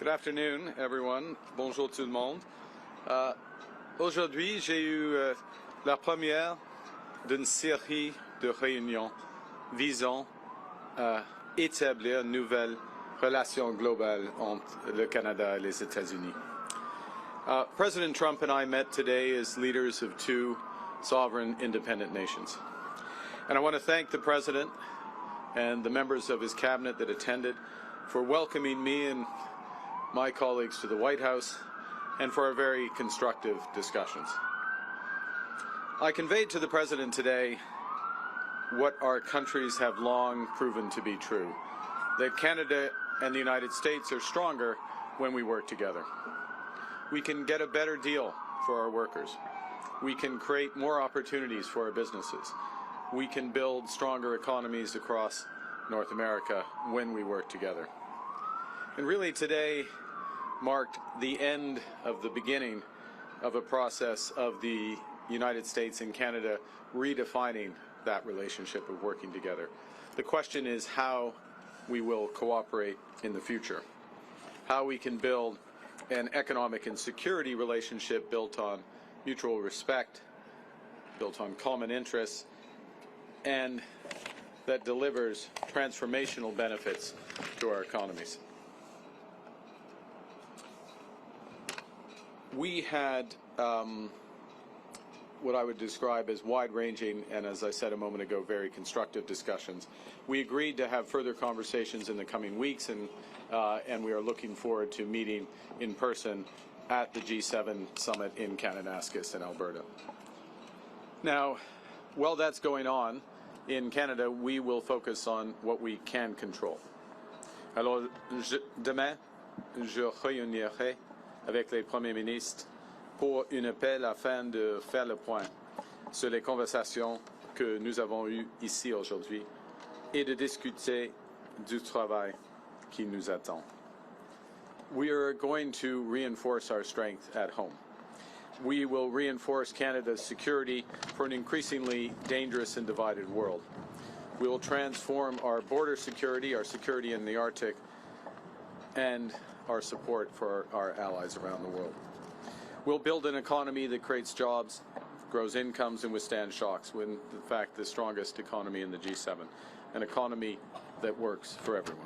Good afternoon, everyone. Bonjour tout le monde. Aujourd'hui, j'ai eu la première d'une série de réunions visant à établir une nouvelle relation globale entre le Canada et les États-Unis. President Trump and I met today as leaders of two sovereign independent nations. And I want to thank the President and the members of his cabinet that attended for welcoming me and my colleagues to the White House and for our very constructive discussions. I conveyed to the President today what our countries have long proven to be true, that Canada and the United States are stronger when we work together. We can get a better deal for our workers. We can create more opportunities for our businesses. We can build stronger economies across North America when we work together. And really today marked the end of the beginning of a process of the United States and Canada redefining that relationship of working together. The question is how we will cooperate in the future, how we can build an economic and security relationship built on mutual respect, built on common interests, and that delivers transformational benefits to our economies. We had what I would describe as wide-ranging and, as I said a moment ago, very constructive discussions. We agreed to have further conversations in the coming weeks, and we are looking forward to meeting in person at the G7 summit in Kananaskis in Alberta. Now, while that's going on, in Canada, we will focus on what we can control. Alors, demain, je réunirai avec les premiers ministres pour un appel afin de faire le point sur les conversations que nous avons eues ici aujourd'hui et de discuter du travail qui nous attend. We are going to reinforce our strength at home. We will reinforce Canada's security for an increasingly dangerous and divided world. We will transform our border security, our security in the Arctic, and our support for our allies around the world. We'll build an economy that creates jobs, grows incomes, and withstands shocks, when, in fact, the strongest economy in the G7, an economy that works for everyone.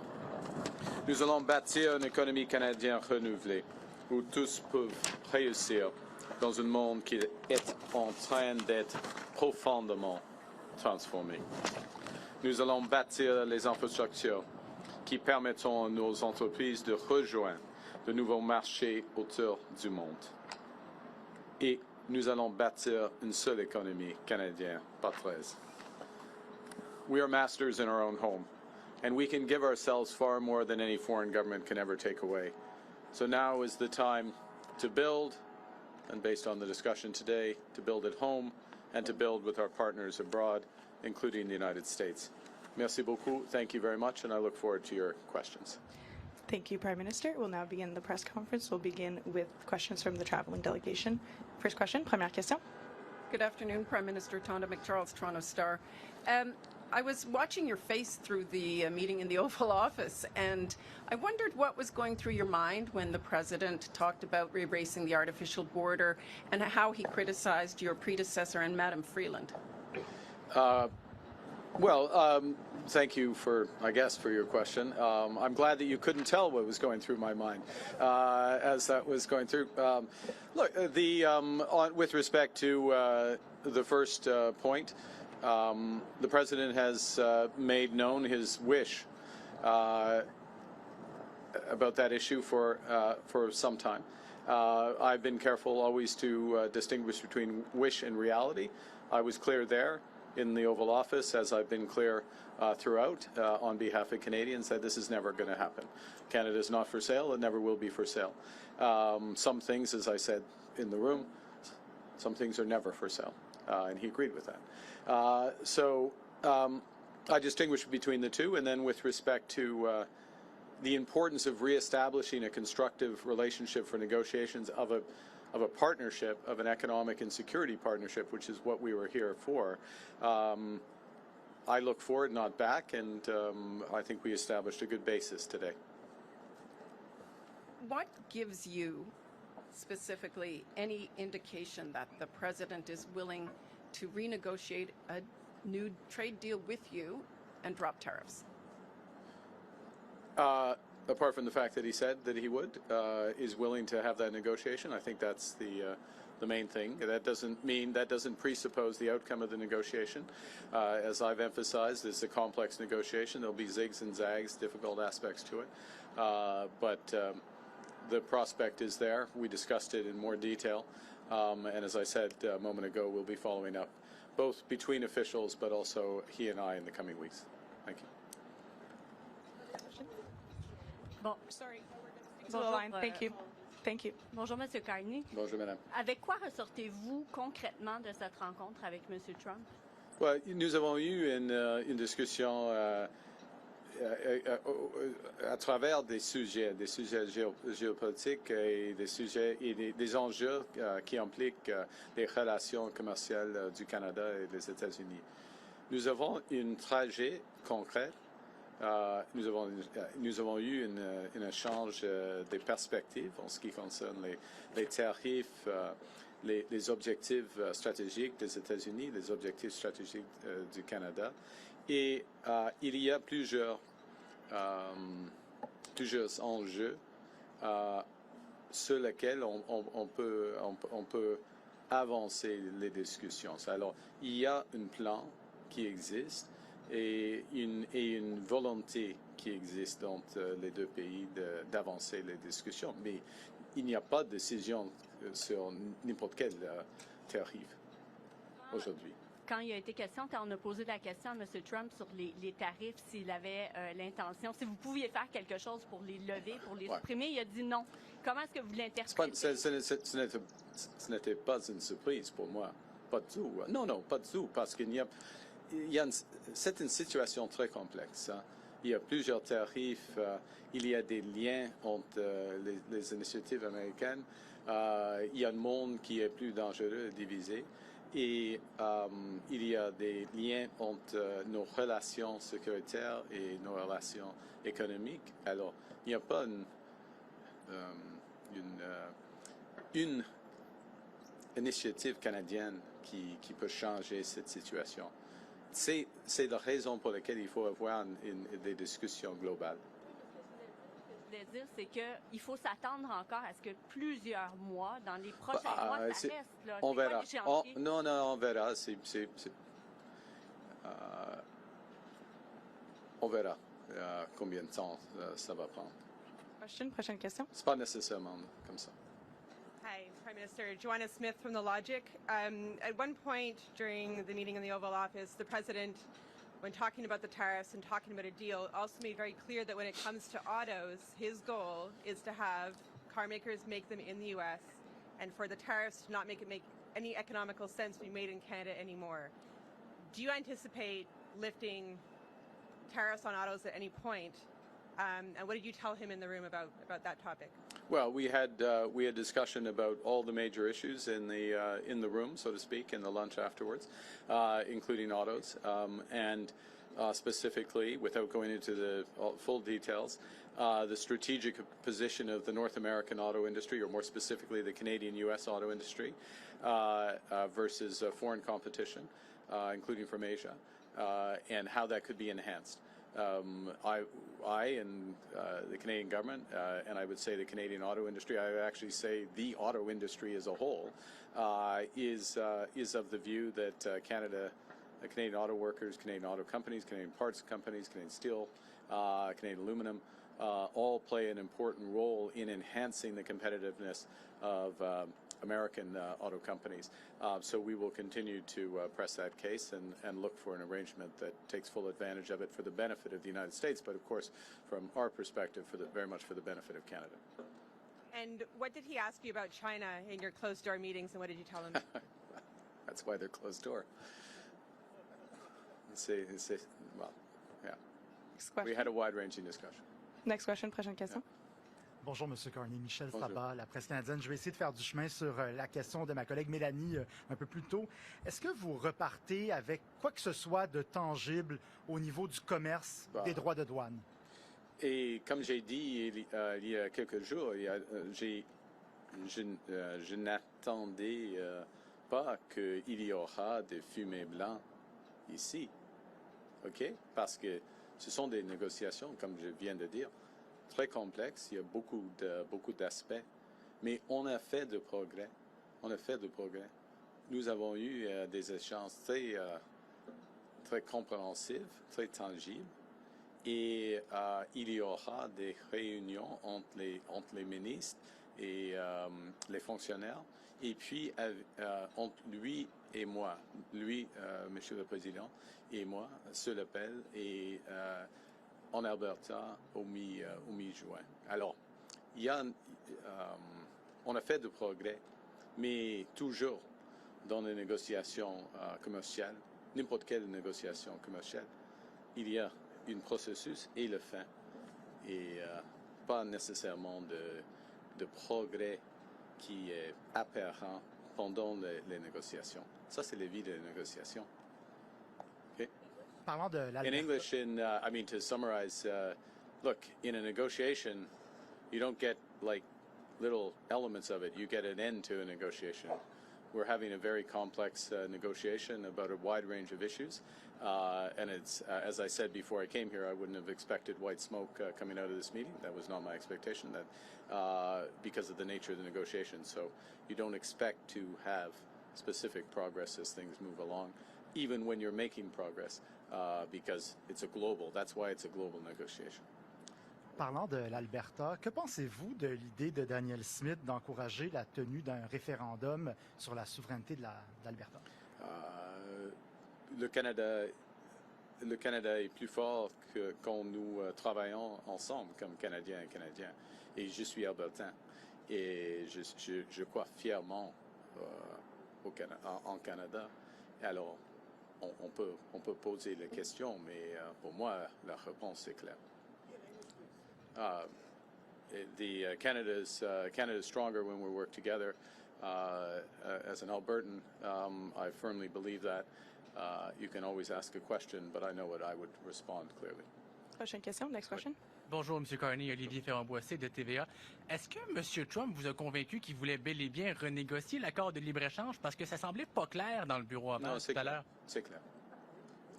Nous allons bâtir une économie canadienne renouvelée, où tous peuvent réussir dans un monde qui est en train d'être profondément transformé. Nous allons bâtir les infrastructures qui permettront à nos entreprises de rejoindre de nouveaux marchés autour du monde. Et nous allons bâtir une seule économie canadienne par 13. We are masters in our own home, and we can give ourselves far more than any foreign government can ever take away. So now is the time to build, and based on the discussion today, to build at home and to build with our partners abroad, including the United States. Merci beaucoup. Thank you very much, and I look forward to your questions. Thank you, Prime Minister. We'll now begin the press conference. We'll begin with questions from the traveling delegation. First question, première question. Good afternoon, Prime Minister. Tonda McCharles, Toronto Star. I was watching your face through the meeting in the Oval Office, and I wondered what was going through your mind when the President talked about erasing the artificial border and how he criticized your predecessor and Madam Freeland. Thank you for your question. I'm glad that you couldn't tell what was going through my mind as that was going through. With respect to the first point, the President has made known his wish about that issue for some time. I've been careful always to distinguish between wish and reality. I was clear there in the Oval Office, as I've been clear throughout on behalf of Canadians, that this is never going to happen. Canada is not for sale. It never will be for sale. Some things, as I said in the room, some things are never for sale, and he agreed with that. I distinguish between the two, and then with respect to the importance of reestablishing a constructive relationship for negotiations of a partnership, of an economic and security partnership, which is what we were here for. I look forward, not back, and I think we established a good basis today. what gives you specifically any indication that the president is willing to renegotiate a new trade deal with you and drop tariffs? Apart from the fact that he said that he would, is willing to have that negotiation, I think that's the main thing. That doesn't presuppose the outcome of the negotiation. As I've emphasized, it's a complex negotiation. There'll be zigs and zags, difficult aspects to it. But the prospect is there. We discussed it in more detail. And as I said a moment ago, we'll be following up both between officials, but also he and I in the coming weeks. Thank you. Bon. Sorry. Bonjour, line. Thank you. Thank you. Bonjour, M. Carney. Bonjour, madame. Avec quoi ressortez-vous concrètement de cette rencontre avec M. Trump? Ouais, nous avons eu une discussion à travers des sujets géopolitiques et des sujets et des enjeux qui impliquent les relations commerciales du Canada et des États-Unis. Nous avons un trajet concret. Nous avons eu un échange des perspectives en ce qui concerne les tarifs, les objectifs stratégiques des États-Unis, les objectifs stratégiques du Canada. Et il y a plusieurs enjeux sur lesquels on peut avancer les discussions. Alors, il y a un plan qui existe et une volonté qui existe entre les deux pays d'avancer les discussions. Mais il n'y a pas de décision sur n'importe quel tarif aujourd'hui. Quand il a été question, quand on a posé la question à M. Trump sur les tarifs, s'il avait l'intention, si vous pouviez faire quelque chose pour les lever, pour les supprimer, il a dit non. Comment est-ce que vous l'interprétez? Ce n'était pas une surprise pour moi. Pas du tout. Non, pas du tout, parce qu'il y a c'est une situation très complexe. Hein. Il y a plusieurs tarifs, il y a des liens entre les initiatives américaines, il y a un monde qui est plus dangereux et divisé, et il y a des liens entre nos relations sécuritaires et nos relations économiques. Alors, il n'y a pas une initiative canadienne qui peut changer cette situation. C'est la raison pour laquelle il faut avoir des discussions globales. Ce que je voulais dire, c'est qu'il faut s'attendre encore à ce que plusieurs mois, dans les prochains mois, ça reste. Là. On verra. Non, on verra. On verra combien de temps ça va prendre. Prochaine question. C'est pas nécessairement comme ça. Hi, Prime Minister. Joanna Smith from The Logic. At one point during the meeting in the Oval Office, the President, when talking about the tariffs and talking about a deal, also made very clear that when it comes to autos, his goal is to have car makers make them in the U.S. and for the tariffs to not make any economical sense to be made in Canada anymore. Do you anticipate lifting tariffs on autos at any point? And what did you tell him in the room about that topic? Well, we had discussion about all the major issues in the room, so to speak, in the lunch afterwards, including autos, and specifically, without going into the full details, the strategic position of the North American auto industry, or more specifically, the Canadian-U.S. auto industry, versus foreign competition, including from Asia, and how that could be enhanced. I and the Canadian government, and I would say the Canadian auto industry, I would actually say the auto industry as a whole, is of the view that Canadian auto workers, Canadian auto companies, Canadian parts companies, Canadian steel, Canadian aluminum, all play an important role in enhancing the competitiveness of American auto companies. So we will continue to press that case and look for an arrangement that takes full advantage of it for the benefit of the United States, but of course, from our perspective, very much for the benefit of Canada. And what did he ask you about China in your closed-door meetings, and what did you tell him? That's why they're closed door. Well, yeah. Next question. We had a wide-ranging discussion. Next question, prochaine question. Yeah. Bonjour, M. Carney. Michel Bonjour. Sabat, la presse canadienne. Je vais essayer de faire du chemin sur la question de ma collègue Mélanie un peu plus tôt. Est-ce que vous repartez avec quoi que ce soit de tangible au niveau du commerce, des droits de douane? Et comme j'ai dit il y a quelques jours, je n'attendais pas qu'il y aura des fumées blancs ici. OK? Parce que ce sont des négociations, comme je viens de dire, très complexes. Il y a beaucoup d'aspects. Mais on a fait de progrès. On a fait de progrès. Nous avons eu des échanges très compréhensifs, très tangibles. Et il y aura des réunions entre les ministres et les fonctionnaires. Et puis, entre lui et moi, Monsieur le Président, et moi, sur l'appel, et en Alberta au mi-juin. Alors, on a fait de progrès, mais toujours dans les négociations commerciales, n'importe quelle négociation commerciale, il y a un processus et le fin, et pas nécessairement de progrès qui est apparent pendant les négociations. Ça, c'est la vie des négociations. Okay? Parlant de In English, to summarize, look, in a negotiation, you don't get like little elements of it. You get an end to a negotiation. We're having a very complex negotiation about a wide range of issues. And it's, as I said before I came here, I wouldn't have expected white smoke coming out of this meeting. That was not my expectation, because of the nature of the negotiation. So you don't expect to have specific progress as things move along, even when you're making progress, because that's why it's a global negotiation. Parlant de l'Alberta, que pensez-vous de l'idée de Daniel Smith d'encourager la tenue d'un référendum sur la souveraineté de l'Alberta? Le Canada est plus fort que quand nous travaillons ensemble comme Canadiens et Canadiens. Et je suis albertain. Et je crois fièrement en Canada. Alors, on peut poser la question, mais pour moi, la réponse est claire. Canada's stronger when we work together. As an Albertan, I firmly believe that. You can always ask a question, but I know what I would respond clearly. Prochaine question. Next question. Bonjour, M. Carney, Olivier Ferrand-Boissé de TVA. Est-ce que M. Trump vous a convaincu qu'il voulait bel et bien renégocier l'accord de libre-échange? Parce que ça semblait pas clair dans le bureau avant tout à l'heure. C'est clair.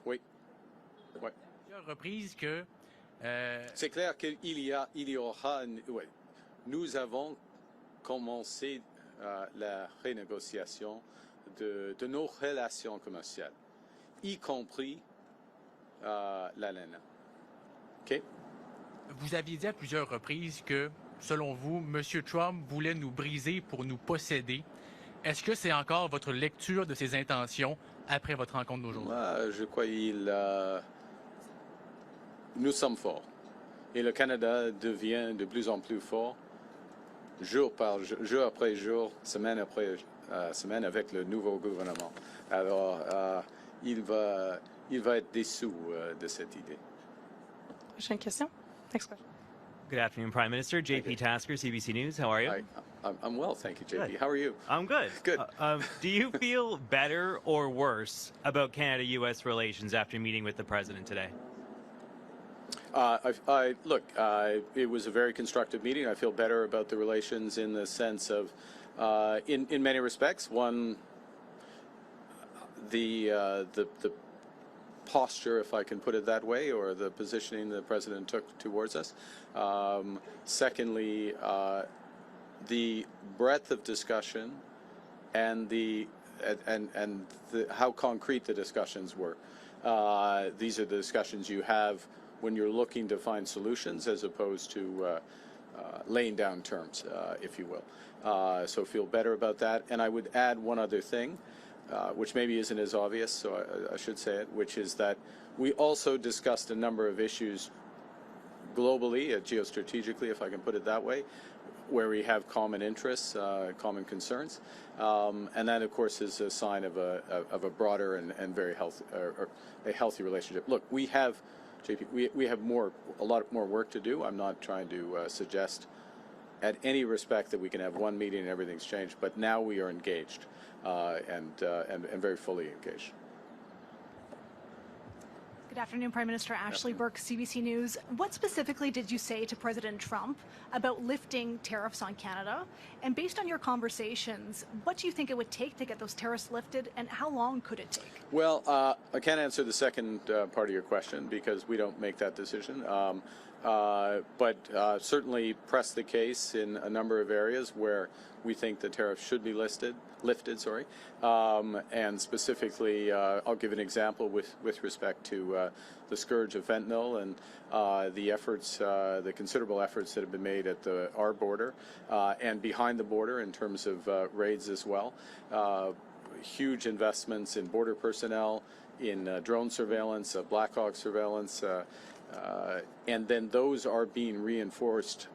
Oui. Ouais. Plusieurs reprises que... C'est clair qu'il y aura... Ouais. Nous avons commencé la renégociation de nos relations commerciales, y compris la laine. OK? Vous aviez dit à plusieurs reprises que, selon vous, M. Trump voulait nous briser pour nous posséder. Est-ce que c'est encore votre lecture de ses intentions après votre rencontre d'aujourd'hui? Je crois nous sommes forts. Et le Canada devient de plus en plus fort, jour après jour, semaine après semaine, avec le nouveau gouvernement. Alors, il va être déçu de cette idée. Prochaine question. Next question. Good afternoon, Prime Minister. JP Tasker, CBC News. How are you? I'm well, thank you, JP. Good. How are you? I'm good. Good. Do you feel better or worse about Canada-U.S. relations after meeting with the President today? Look, it was a very constructive meeting. I feel better about the relations in the sense of, in many respects, one, the posture, if I can put it that way, or the positioning the President took towards us. Secondly, the breadth of discussion and how concrete the discussions were. These are the discussions you have when you're looking to find solutions, as opposed to laying down terms, if you will. So feel better about that. And I would add one other thing, which maybe isn't as obvious, so I should say it, which is that we also discussed a number of issues globally, geostrategically, if I can put it that way, where we have common interests, common concerns, and that, of course, is a sign of a broader and very healthy, or a healthy relationship. Look, we have, JP, we have a lot more work to do. I'm not trying to suggest, at any respect, that we can have one meeting and everything's changed, but now we are engaged and very fully engaged. Good afternoon, Prime Minister. Ashley Burke, CBC News. What specifically did you say to President Trump about lifting tariffs on Canada? And based on your conversations, what do you think it would take to get those tariffs lifted, and how long could it take? Well, I can't answer the second part of your question because we don't make that decision. But certainly press the case in a number of areas where we think the tariffs should be lifted. And specifically, I'll give an example with respect to the scourge of fentanyl and the efforts, the considerable efforts that have been made at our border and behind the border in terms of raids as well. Huge investments in border personnel, in drone surveillance, Black Hawk surveillance, and then those are being reinforced,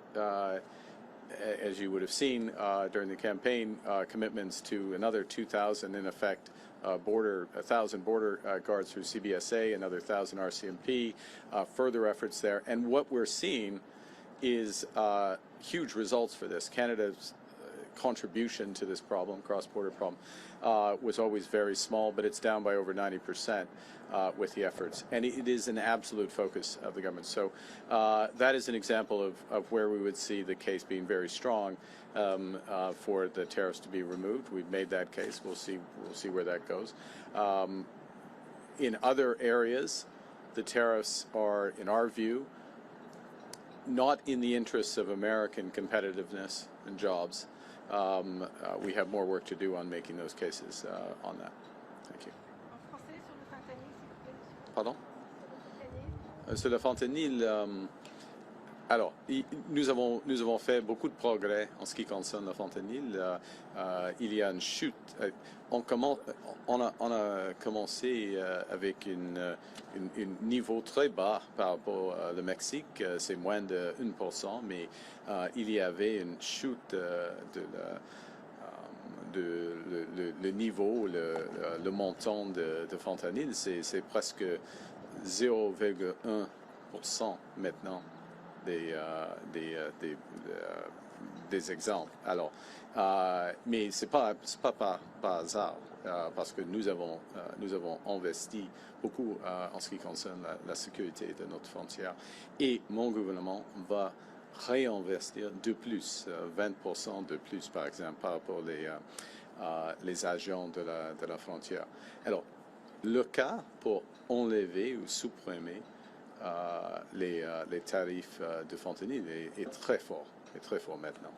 as you would have seen during the campaign, commitments to another 2,000 in effect, 1,000 border guards through CBSA, another 1,000 RCMP, further efforts there. And what we're seeing is huge results for this. Canada's contribution to this problem, cross-border problem, was always very small, but it's down by over 90% with the efforts. And it is an absolute focus of the government. So that is an example of where we would see the case being very strong for the tariffs to be removed. We've made that case. We'll see where that goes. In other areas, the tariffs are, in our view, not in the interests of American competitiveness and jobs. We have more work to do on making those cases on that. Thank you. Pardon? Sur le fentanyl, alors, nous avons fait beaucoup de progrès en ce qui concerne le fentanyl. Il y a une chute. On a commencé avec un niveau très bas par rapport au Mexique. C'est moins de 1%, mais il y avait une chute le niveau, le montant de fentanyl. C'est presque 0,1% maintenant des exemples. Alors, mais c'est pas par hasard, parce que nous avons investi beaucoup en ce qui concerne la sécurité de notre frontière, et mon gouvernement va réinvestir de plus, 20% de plus par exemple par rapport les agents de la frontière. Alors, le cas pour enlever ou supprimer les tarifs de fentanyl est très fort maintenant.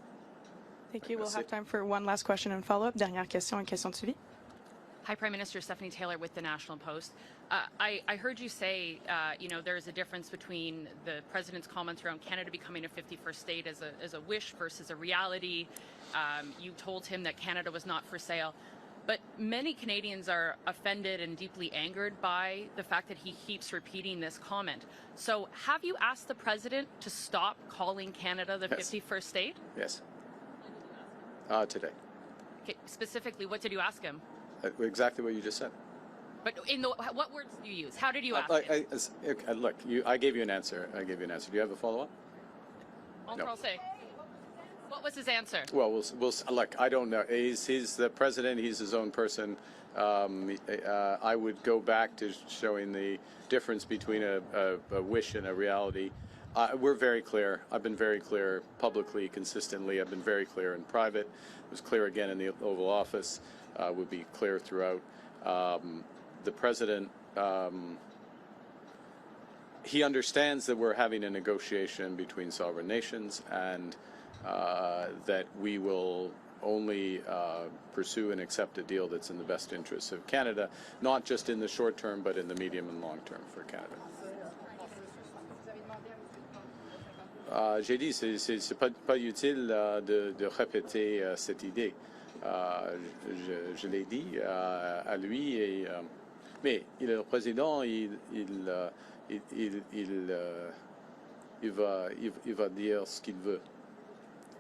Thank you. We'll have time for one last question and follow-up. Dernière question et question de suivi. Hi, Prime Minister. Stephanie Taylor with the National Post. I heard you say, there's a difference between the President's comments around Canada becoming a 51st state as a wish versus a reality. You told him that Canada was not for sale. But many Canadians are offended and deeply angered by the fact that he keeps repeating this comment. So have you asked the President to stop calling Canada the 51st state? Yes. Today. Okay, specifically, what did you ask him? Exactly what you just said. But what words did you use? How did you ask him? Look, I gave you an answer. Do you have a follow-up? En français. What was his answer? Well, we'll look. I don't know. He's the president. He's his own person. I would go back to showing the difference between a wish and a reality. We're very clear. I've been very clear publicly, consistently. I've been very clear in private. I was clear again in the Oval Office. Would be clear throughout. The president, he understands that we're having a negotiation between sovereign nations, and that we will only pursue and accept a deal that's in the best interests of Canada, not just in the short term, but in the medium and long term for Canada. J'ai dit, c'est pas utile de répéter cette idée. Je l'ai dit à lui, mais le président, il va dire ce qu'il veut.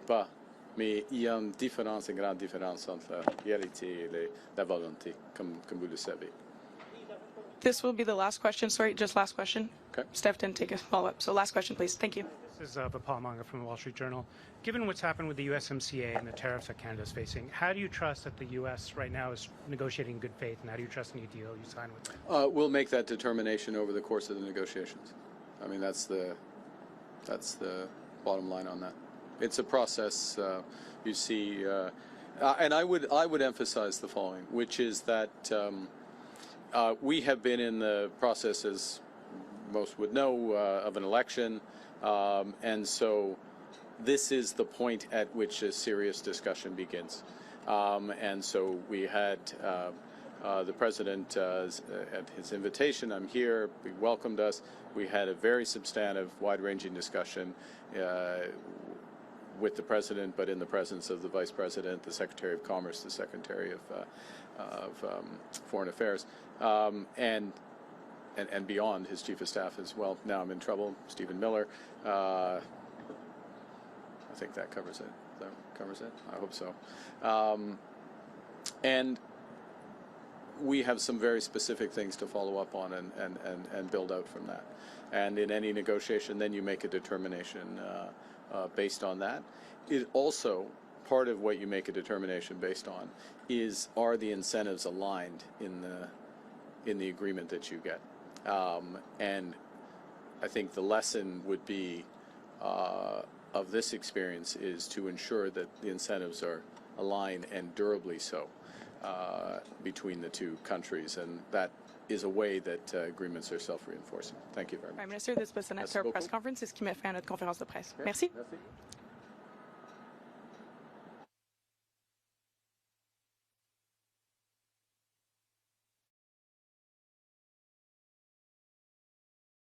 Pas, mais il y a une différence, une grande différence entre la réalité et la volonté, comme vous le savez. This will be the last question. Sorry, just last question. Okay. Steph didn't take a follow-up. So last question, please. Thank you. This is Paul Manga from the Wall Street Journal. Given what's happened with the USMCA and the tariffs that Canada is facing, how do you trust that the U.S. right now is negotiating in good faith, and how do you trust any deal you sign with them? We'll make that determination over the course of the negotiations. I mean, that's the bottom line on that. It's a process. You see, and I would emphasize the following, which is that we have been in the process, as most would know, of an election, and so this is the point at which a serious discussion begins. And so we had the President, at his invitation, I'm here, he welcomed us. We had a very substantive, wide-ranging discussion with the President, but in the presence of the Vice President, the Secretary of Commerce, the Secretary of Foreign Affairs, and beyond, his Chief of Staff as well. Now I'm in trouble, Stephen Miller. I think that covers it. That covers it? I hope so. And we have some very specific things to follow up on and build out from that. And in any negotiation, then you make a determination based on that. It also, part of what you make a determination based on is, are the incentives aligned in the agreement that you get? And I think the lesson would be of this experience is to ensure that the incentives are aligned and durably so between the two countries, and that is a way that agreements are self-reinforcing. Thank you very much. Prime Minister, this was the next press conference. C'est ce qui met fin à notre conférence de presse. Merci. Merci.